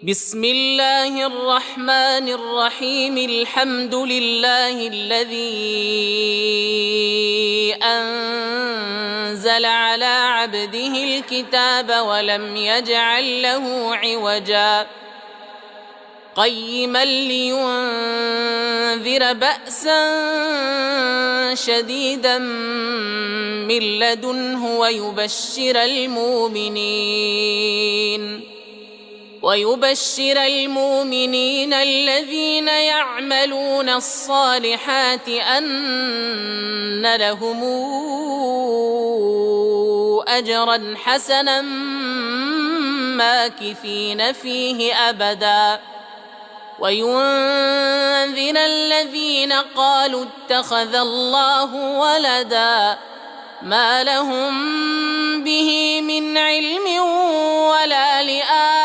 بسم الله الرحمن الرحيم. الحمد لله الذي أنزل على عبده الكتاب ولم يجعل له عوجا قيما لينذر بأسا شديدا من لدنه ويبشر المؤمنين الذين يعملون الصالحات أن لهم أجرا حسنا ماكثين فيه أبدا وينذر الذين قالوا اتخذ الله ولدا ما لهم به من علم ولا لآبائهم